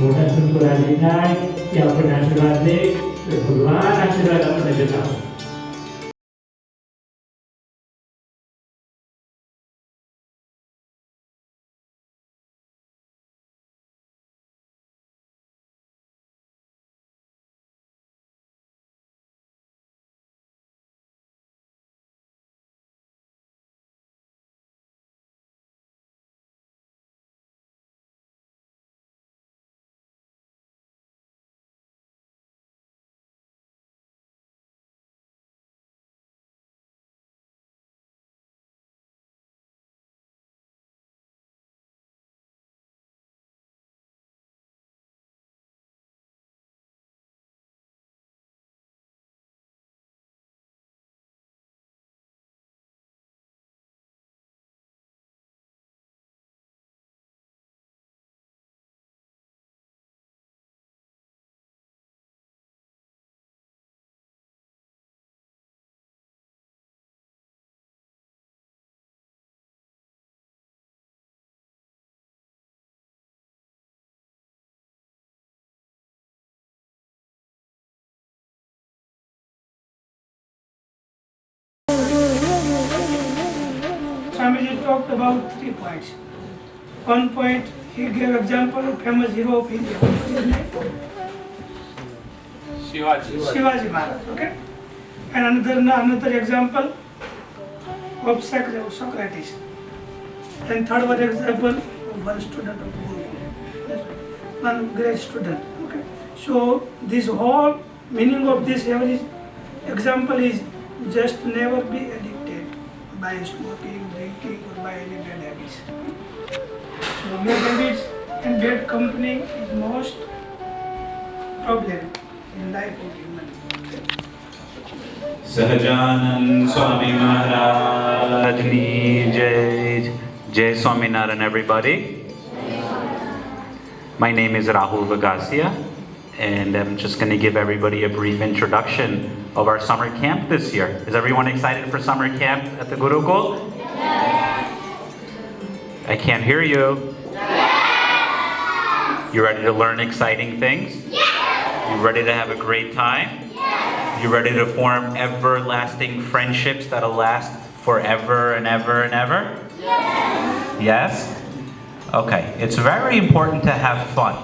मोटा संकुराली थाय या अपन आशीर्वाद ले भगवान आशीर्वाद अपने देता हो। Swamiji talked about 3 points. One point, he gave example of famous hero of India. What is his name? Shivaji Maharaj. Okay. And another example of Socrates. And third one example of one student of Gurukul. One great student. Okay. So this whole meaning of this every example is just never be addicted by smoking, drinking, or by any bad habits. So bad habits and bad company is most problem in life of human. Sahajanand Swami Maharaj Ki Jai. Jai Swaminarayan, everybody. My name is Rahul Vagasia, and I'm just going to give everybody a brief introduction of our summer camp this year. Is everyone excited for summer camp at the Gurukul? Yes. I can't hear you. Yes. You ready to learn exciting things? Yes. You ready to have a great time? Yes. You ready to form everlasting friendships that'll last forever and ever and ever? Yes. Yes? Okay, it's very important to have fun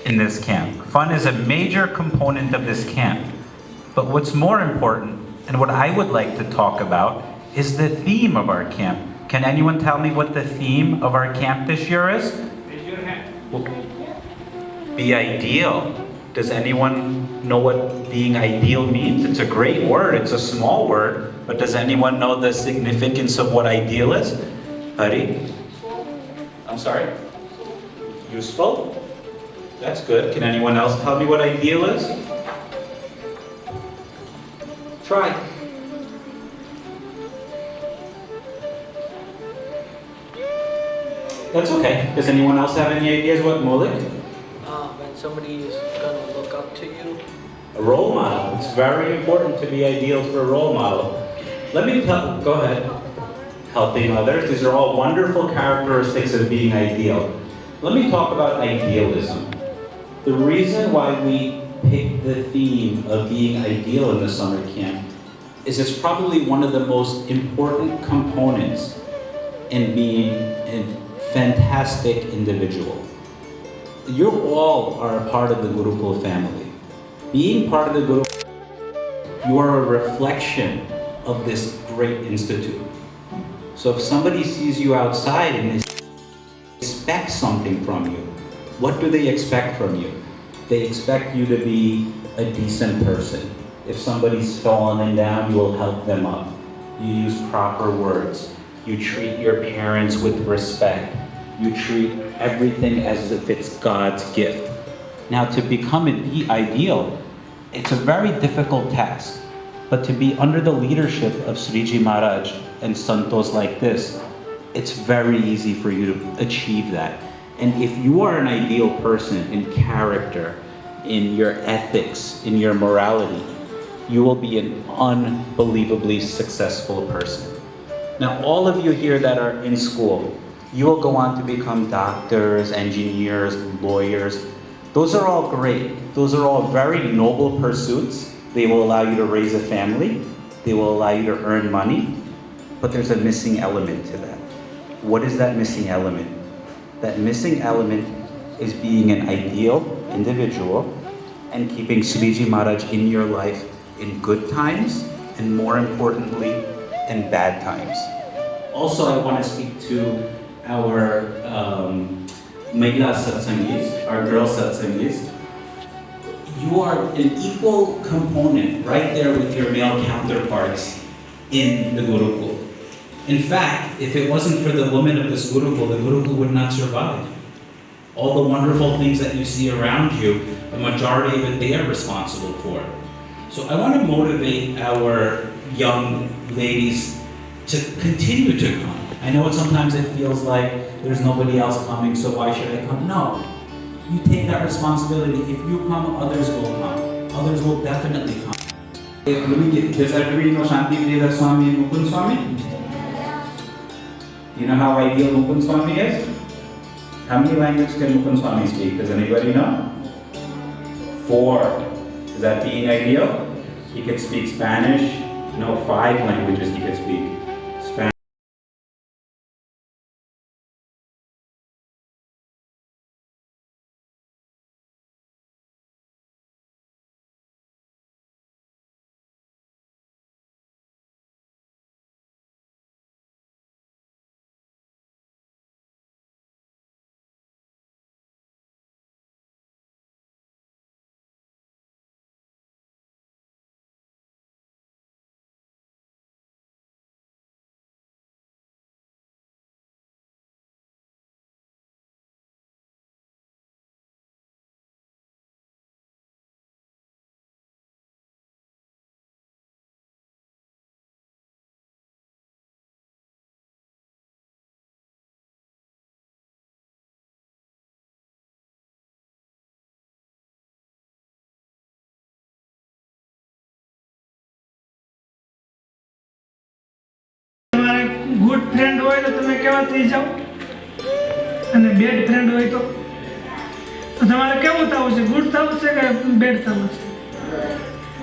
in this camp. Fun is a major component of this camp. But what's more important, and what I would like to talk about, is the theme of our camp. Can anyone tell me what the theme of our camp this year is? Raise your hand. Be ideal. Does anyone know what being ideal means? It's a great word, it's a small word, but does anyone know the significance of what ideal is? Hari? I'm sorry? Useful? That's good. Can anyone else tell me what ideal is? Try. That's okay. Does anyone else have any ideas what Mullik? When somebody is gonna look up to you. A role model. It's very important to be ideal for a role model. Let me tell, go ahead. Helping others. These are all wonderful characteristics of being ideal. Let me talk about idealism. The reason why we picked the theme of being ideal in the summer camp is it's probably one of the most important components in being a fantastic individual. You all are a part of the Gurukul family. Being part of the Gurukul, you are a reflection of this great institute. So if somebody sees you outside and they expect something from you, what do they expect from you? They expect you to be a decent person. If somebody's fallen down, you will help them up. You use proper words. You treat your parents with respect. You treat everything as if it's God's gift. Now, to become an ideal, it's a very difficult task. But to be under the leadership of Sriji Maharaj and santos like this, it's very easy for you to achieve that. And if you are an ideal person in character, in your ethics, in your morality, you will be an unbelievably successful person. Now, all of you here that are in school, you will go on to become doctors, engineers, lawyers. Those are all great. Those are all very noble pursuits. They will allow you to raise a family. They will allow you to earn money. But there's a missing element to that. What is that missing element? That missing element is being an ideal individual and keeping Sriji Maharaj in your life in good times and, more importantly, in bad times. Also, I want to speak to our Mahila Satsangis, our girl Satsangis. You are an equal component right there with your male counterparts in the Gurukul. In fact, if it wasn't for the women of this Gurukul, the Gurukul would not survive. All the wonderful things that you see around you, the majority of it they are responsible for. So I want to motivate our young ladies to continue to come. I know sometimes it feels like there's nobody else coming, so why should I come? No. You take that responsibility. If you come, others will come. Others will definitely come. Does everybody know Shanti Vidya Swami and Mukund Swami? You know how ideal Mukund Swami is? How many languages can Mukund Swami speak? Does anybody know? 4. Is that being ideal? He could speak Spanish. No, 5 languages he could speak. Spanish. Good friend હોય તો તમે કેવા થઈ જાઓ અને bed friend હોય તો તમારે કેવું થવું છે ગુડ થવું છે કે બેડ થવું છે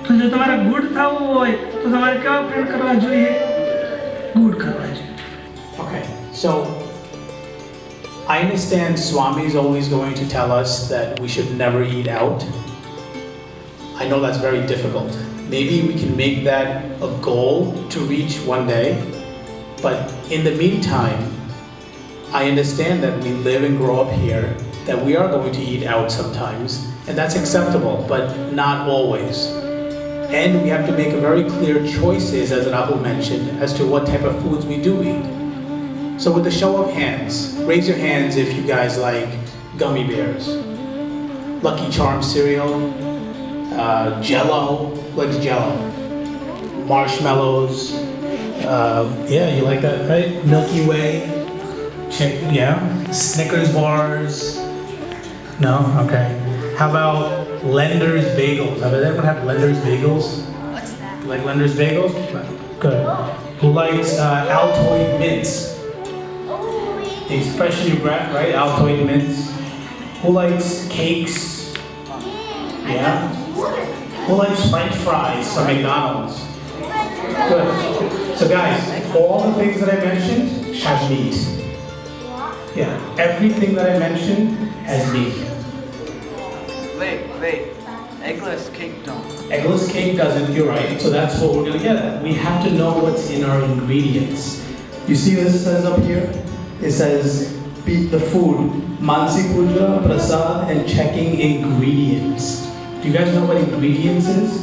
તો જો તમારે ગુડ થવું હોય તો તમારે કેવા ફ્રેન્ડ કરવા જોઈએ ગુડ કરવા જોઈએ. Okay, so I understand Swami is always going to tell us that we should never eat out. I know that's very difficult. Maybe we can make that a goal to reach one day. But in the meantime, I understand that we live and grow up here, that we are going to eat out sometimes, and that's acceptable, but not always. And we have to make a very clear choices, as Rahul mentioned, as to what type of foods we do eat. So with a show of hands, raise your hands if you guys like gummy bears, Lucky Charms cereal, Jello, what's Jello? Marshmallows. Yeah, you like that, right? Milky Way, yeah. Snickers bars. No, okay. How about Lender's bagels? Have anyone had Lender's bagels? What's that? You like Lender's bagels? Good. Who likes Altoid mints? It's fresh in your breath, right? Altoid mints. Who likes cakes? Yeah. Who likes French fries from McDonald's? Good. So guys, all the things that I mentioned have meat. Yeah, everything that I mentioned has meat. Wait. Eggless cake don't. Eggless cake doesn't, you're right. So that's what we're gonna get at. We have to know what's in our ingredients. You see this says up here? It says, beat the food. Mansi Puja, Prasad, and checking ingredients. Do you guys know what ingredients is?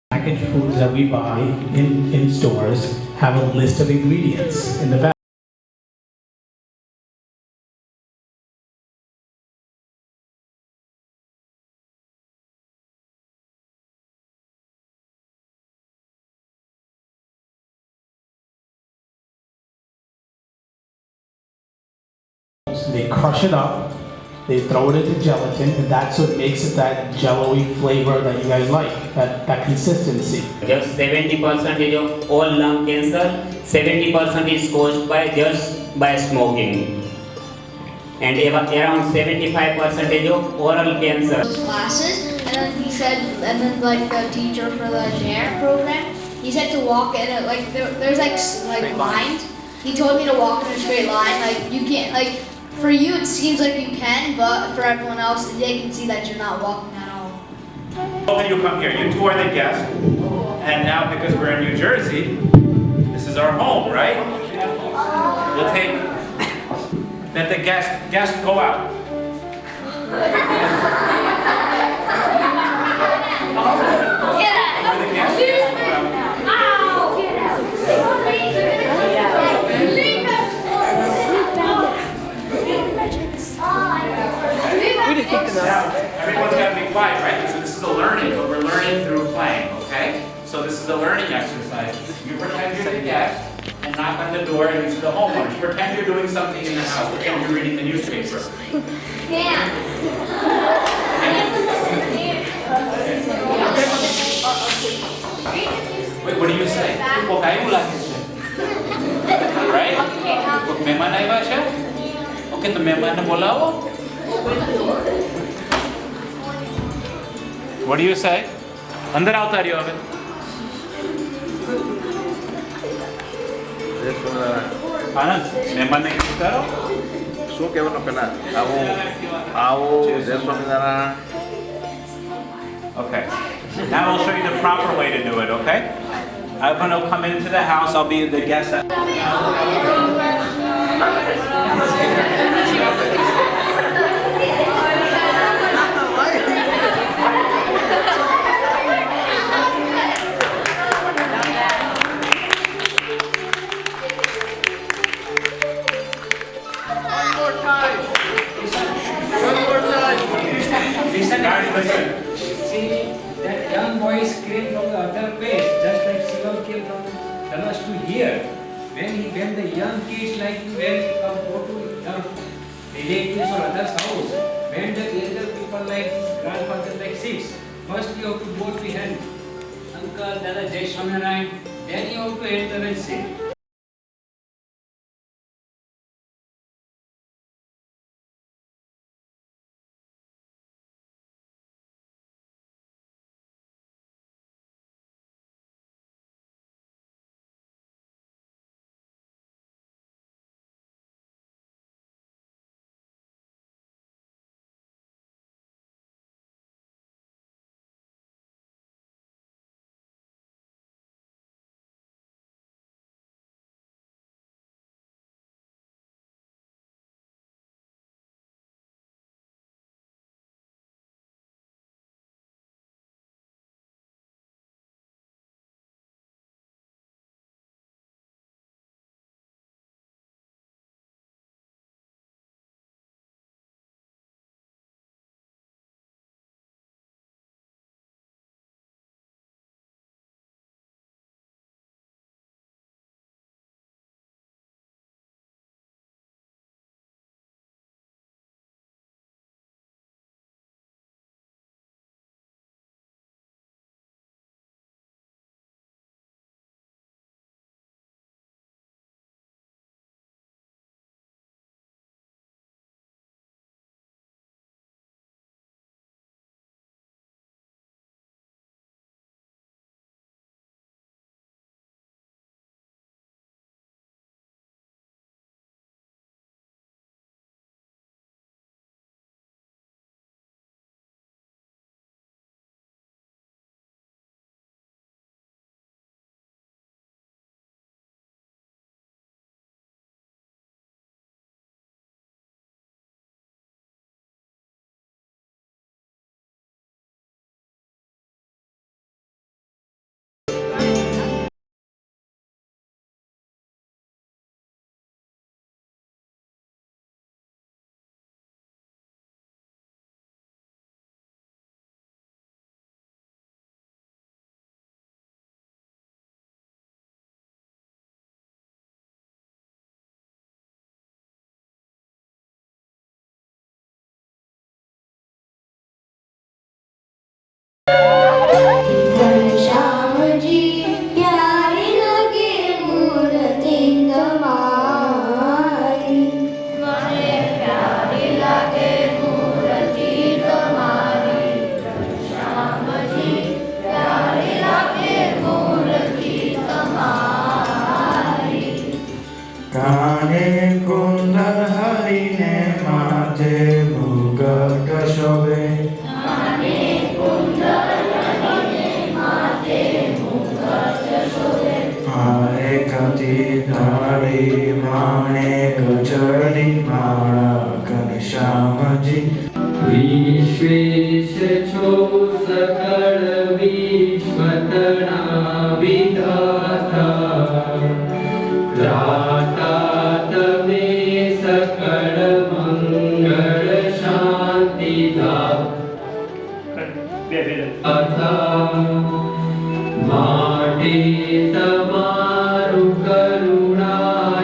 Packaged foods that we buy in stores have a list of ingredients in the back. They crush it up they throw it into gelatin, and that's what makes it that jello-y flavor that you guys like, that consistency. Just 70% of all lung cancer, 70% is caused by just by smoking. And around 75% of oral cancer. Classes, and then he said, and then like the teacher for the generic program, he said to walk in it like there's like lines. He told me to walk in a straight line. Like you can't, like for you it seems like you can, but for everyone else they can see that you're not walking at all. When you come here, you two are the guests, and now because we're in New Jersey, this is our home, right? We'll let the guests go out. Get out! The guests go out. Ow! Get out! Now, everyone's got to be quiet, right? So this is a learning, but we're learning through playing, okay? So this is a learning exercise. You pretend you're the guest and knock on the door and these are the homeowners. Pretend you're doing something in the house. Pretend you're reading the newspaper. Wait, what do you say? Huwag kayo ulang siya. Right? May manay ba siya? Okay, to may manay mo lawa. What do you say? अंदर आवता रही हो अबे. आनंद, मेहमान ने कुछ करो? શું કહેવાનું પેલા આવો જય Swaminarayan. Okay. Now I'll show you the proper way to do it, okay? I'm going to come into the house. I'll be the guest. Listen. See, that young boy came from the other place, just like Shivam came from Dallas to here. When the young kids like when come go to young relatives or others' house, when the elder people like grandfather like six, first you have to go to hand, Uncle, Dada, Jai Swaminarayan, then you have to enter and sit. सकल विश्वतना विधाता त्राता तमे सकल मंगल शांति दाता माटे तमारु करुणा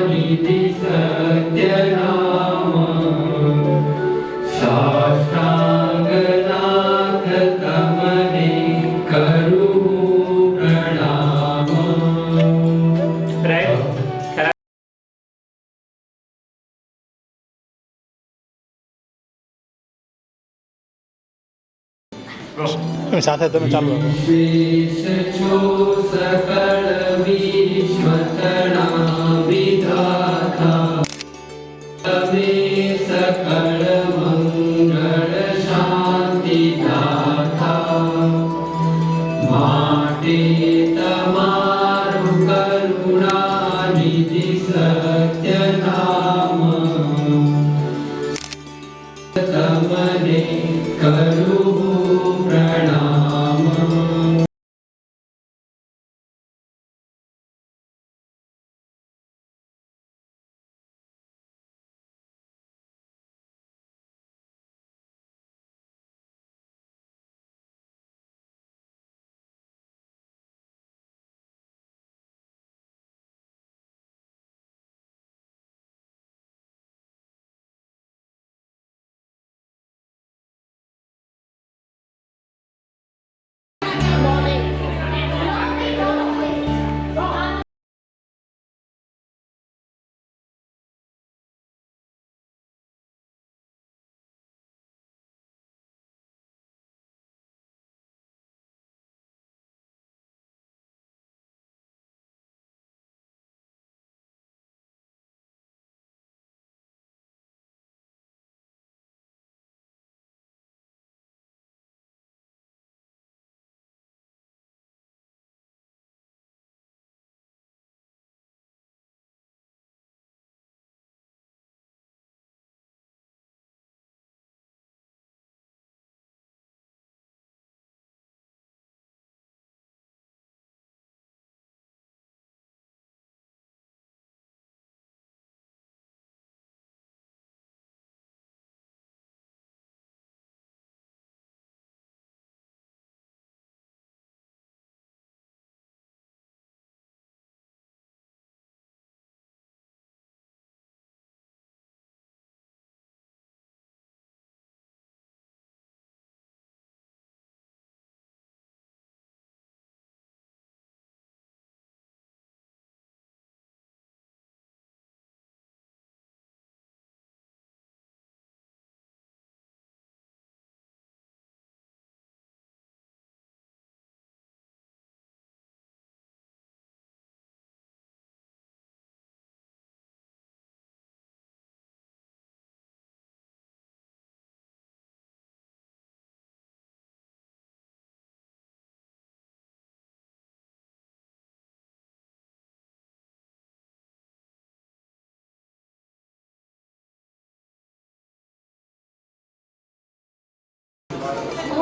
निधि सत्य नाम साष्टांगनाथ तमने करु प्रणाम। साथ है तो मैं चालू रखूं। विशेष छो सकल विश्वतना विधाता तमे सकल मंगल शांति दाता माटे तमारु करुणा निधि सत्य नाम तमने करु प्रणाम।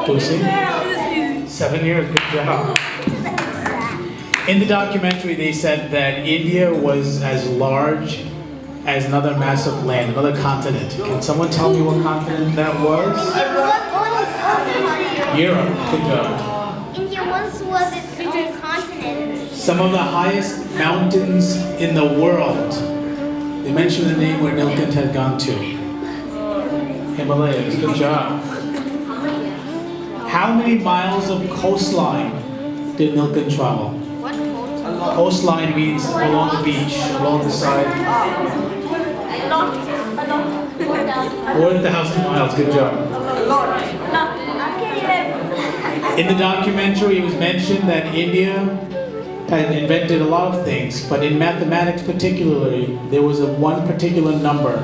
Tulsi? 7 years, good job. In the documentary, they said that India was as large as another massive land, another continent. Can someone tell me what continent that was? Europe, good job. India once was its own continent. Some of the highest mountains in the world. They mentioned the name where Nilkant had gone to. Himalayas, good job. How many miles of coastline did Nilkant travel? What coastline? Coastline means along the beach, along the side. 4,000 miles, good job. In the documentary, it was mentioned that India had invented a lot of things, but in mathematics particularly, there was one particular number.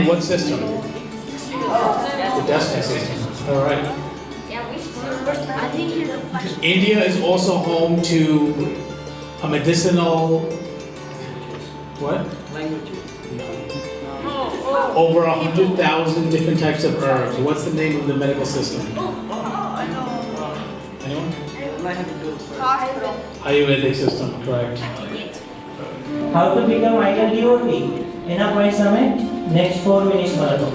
What system? The decimal system. All right. India is also home to a medicinal What? Languages. Over 100,000 different types of herbs. What's the name of the medical system? Anyone? I have to do it first. Hospital. Ayurvedic system, correct. How to become ideal devotee? એના point સામે next 4 minutes માં હતો.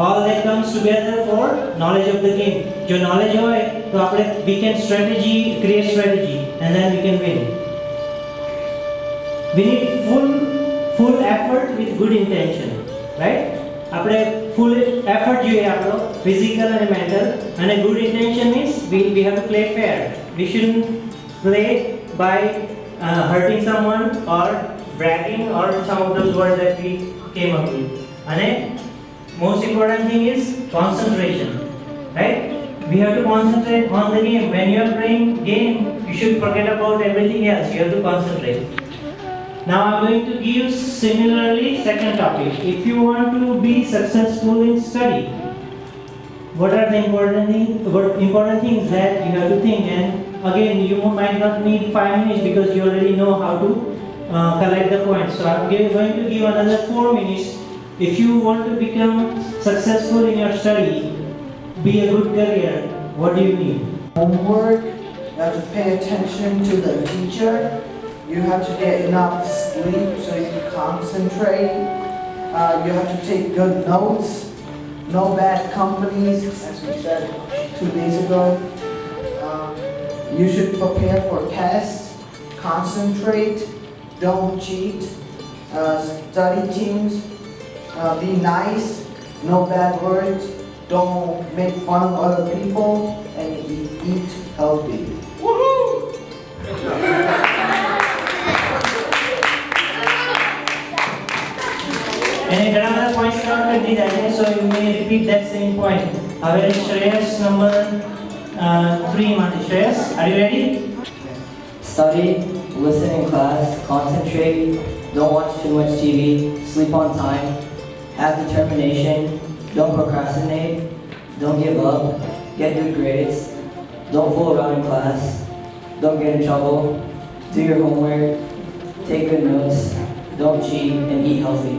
All that comes together for knowledge of the game. जो knowledge होए तो આપણે we can create strategy and then we can win. We need full effort with good intention, right? આપણે full effort જોઈએ આપણો physical and mental, and a good intention means we have to play fair. We shouldn't play by hurting someone or bragging or some of those words that we came up with. And most important thing is concentration, right? We have to concentrate on the game. When you are playing game, you should forget about everything else. You have to concentrate. Now I'm going to give similarly second topic. If you want to be successful in study, what are the important things that you have to think? And again, you might not need 5 minutes because you already know how to collect the points. So I'm going to give another 4 minutes. If you want to become successful in your study, be a good career, what do you need? Homework, you have to pay attention to the teacher, you have to get enough sleep so you can concentrate, you have to take good notes, no bad companies, as we said 2 days ago. You should prepare for tests, concentrate, don't cheat, study teams. Be nice, no bad words, don't make fun of other people, and eat healthy. Woohoo! And another point covered with that, so you may repeat that same point. Our Shreyas number 3, Shreyas, are you ready? Study, listen in class, concentrate, don't watch too much TV, sleep on time. Have determination, don't procrastinate, don't give up, get good grades, don't fool around in class, don't get in trouble, do your homework, take good notes, don't cheat, and eat healthy.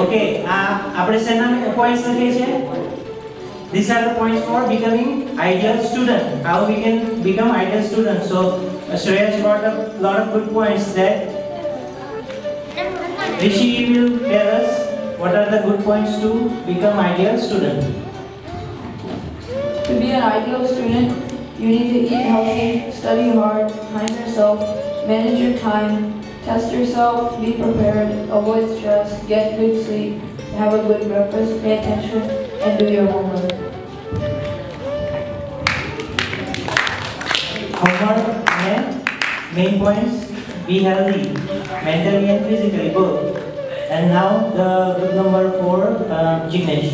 Okay, આપણે શેના points લખીએ છીએ? These are the points for becoming ideal student. How we can become ideal student. So Shreya brought up a lot of good points that Rishi will tell us what are the good points to become ideal student. To be an ideal student, you need to eat healthy, study hard, time yourself, manage your time, test yourself, be prepared, avoid stress, get good sleep, have a good breakfast, pay attention, and do your homework. Homework and main points, be healthy, mentally and physically both. And now the group number 4, Jignesh.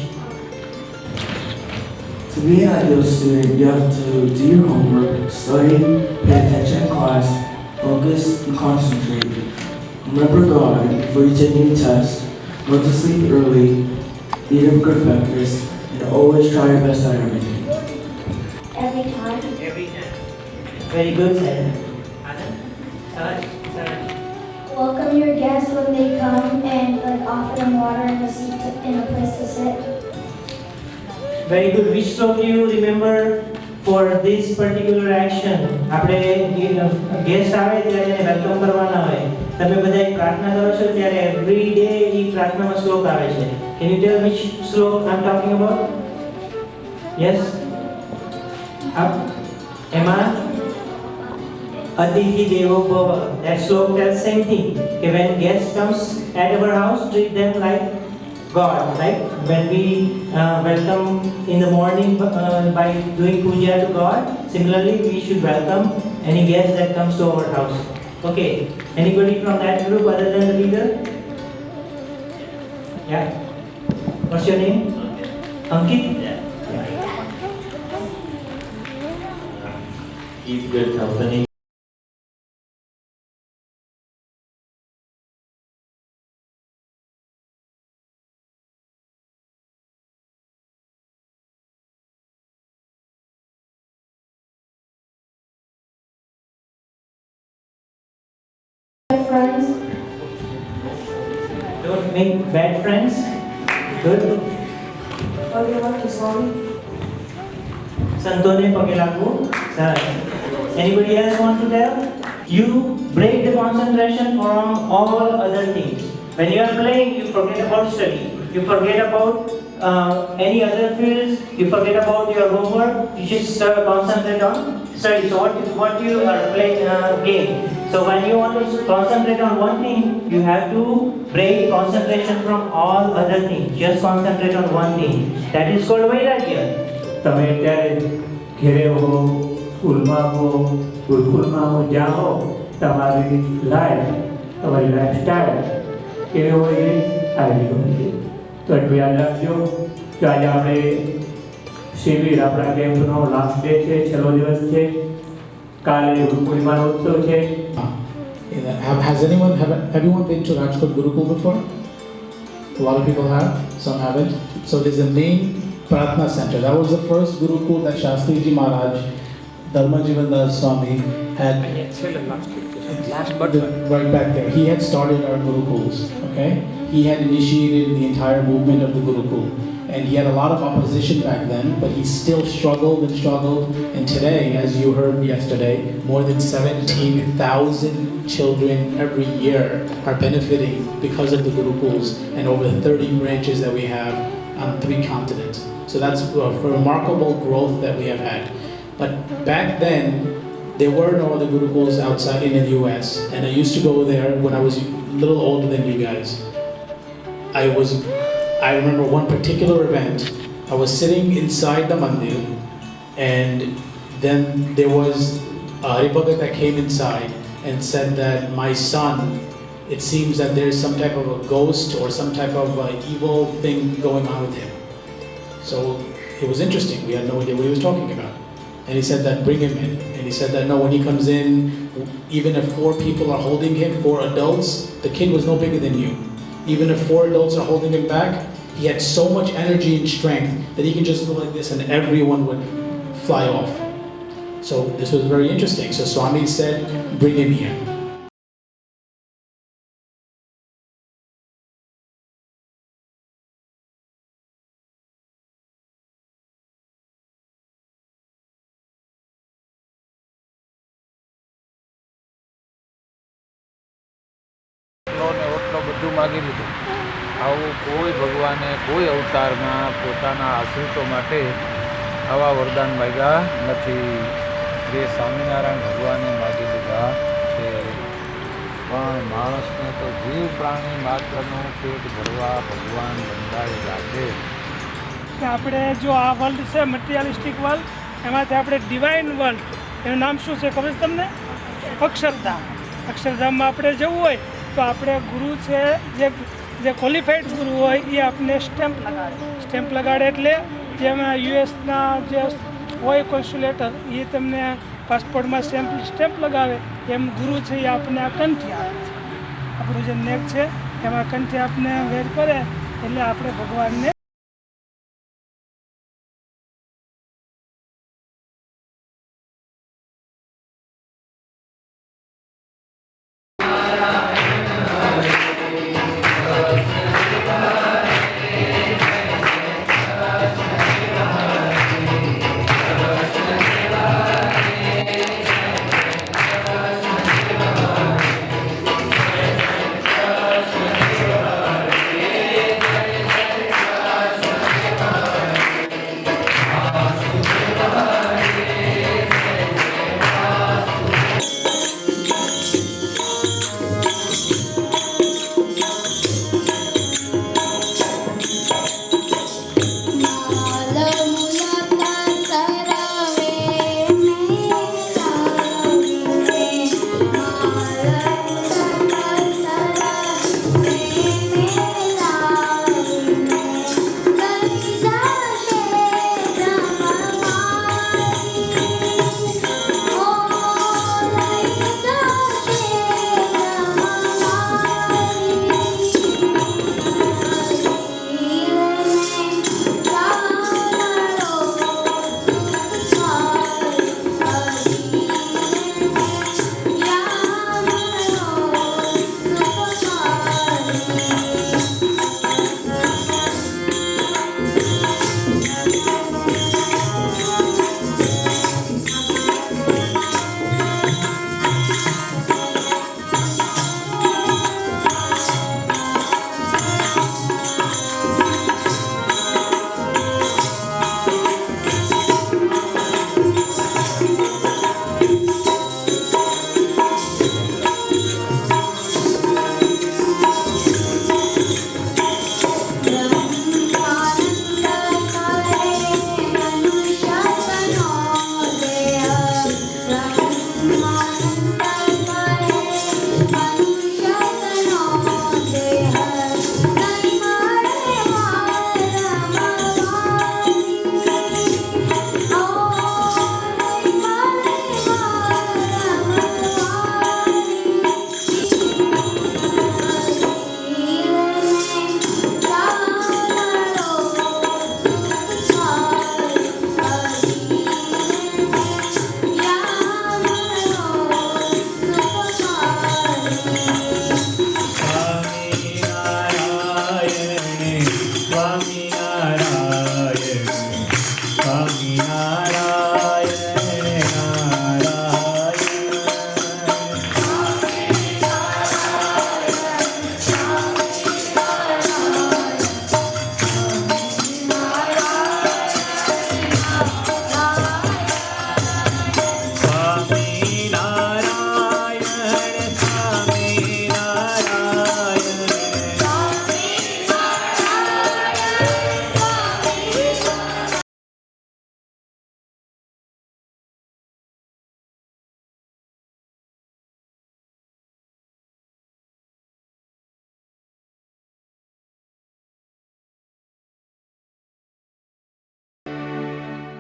To be an ideal student, you have to do your homework, study, pay attention in class, focus, and concentrate. Remember God before you take any test, go to sleep early, eat a good breakfast, and always try your best at everything. Every time. Very good, sir. Welcome your guests when they come and offer them water and a seat and a place to sit. Very good. Which of you remember for this particular action? આપણે guest આવે ત્યારે એને welcome કરવાના હોય. તમે બધા પ્રાર્થના કરો છો ત્યારે એવરી ડે ઈ પ્રાર્થનામાં શ્લોક આવે છે. Can you tell which શ્લોક I'm talking about? Yes. એમાં Atithi Devo Bhava. That slok tells same thing. Okay, when guest comes at our house, treat them like God. Like when we welcome in the morning by doing puja to God, similarly we should welcome any guest that comes to our house. Okay. Anybody from that group other than the leader? Yeah. What's your name? Ankit? Yeah. Keep good company. Friends. Don't make bad friends. Good. Bagaimana Swami? Santone Pakilaku. Anybody else want to tell? You break the concentration from all other things. When you are playing, you forget about study. You forget about any other fields. You forget about your homework. You just concentrate on study. So what you are playing game. So when you want to concentrate on one thing, you have to break concentration from all other things. Just concentrate on one thing. That is called Vairagya. તમે અત્યારે ઘેરે હો, સ્કૂલમાં હો, ગુરુકુલમાં હો, જ્યાં હો, તમારી લાઈફસ્ટાઈલ કેવી હોય છે આવી હોય છે. તો એટલું યાદ રાખજો કે આજે આપણે શિબિર આપણા કેમ્પનો લાસ્ટ ડે છે, છેલ્લો દિવસ છે. કાલે ગુરુપૂર્ણિમાનો ઉત્સવ છે. Has everyone been to Rajkot Gurukul before? A lot of people have, some haven't. So there's a main Pratna Center. That was the first Gurukul that Shastriji Maharaj, Dharmajivandas Swami had. Right back there. He had started our Gurukuls. Okay? He had initiated the entire movement of the Gurukul. And he had a lot of opposition back then, but he still struggled and struggled. And today, as you heard yesterday, more than 17,000 children every year are benefiting because of the Gurukuls and over 30 branches that we have on 3 continents. So that's a remarkable growth that we have had. But back then, there were no other Gurukuls outside in the US. And I used to go there when I was a little older than you guys. I remember one particular event. I was sitting inside the mandir, and then there was a Haripagat that came inside and said that my son, it seems that there's some type of a ghost or some type of evil thing going on with him. So it was interesting. We had no idea what he was talking about. And he said that bring him in. And he said that no, when he comes in, even if 4 people are holding him, 4 adults, the kid was no bigger than you. Even if 4 adults are holding him back, he had so much energy and strength that he can just go like this and everyone would fly off. So this was very interesting. So Swami said, bring him here. માગી લીધું. આવું કોઈ ભગવાને કોઈ અવતારમાં પોતાના આશ્રિતો માટે આવા વરદાન માગ્યા નથી. જે સ્વામિનારાયણ ભગવાને માગી લીધા છે. પણ માણસને તો જીવ પ્રાણી માત્રનું પેટ ભરવા ભગવાન બંધાયેલા છે. આપણે જો આ વર્લ્ડ છે મટીરિયાલિસ્ટિક વર્લ્ડ, એમાંથી આપણે ડિવાઇન વર્લ્ડ, એનું નામ શું છે ખબર છે તમને? અક્ષરધામ. અક્ષરધામમાં આપણે જવું હોય તો આપણે ગુરુ છે જે ક્વોલિફાઈડ ગુરુ હોય એ આપણે સ્ટેમ્પ લગાડે. સ્ટેમ્પ લગાડે એટલે જેમાં યુએસના જે હોય કોન્સ્યુલેટર એ તમને પાસપોર્ટમાં સ્ટેમ્પ લગાવે એમ ગુરુ છે એ આપણને આ કંઠી આપે છે. આપણું જે નેક છે એમાં કંઠી આપણે વેર કરે એટલે આપણે ભગવાનને Swaminarayan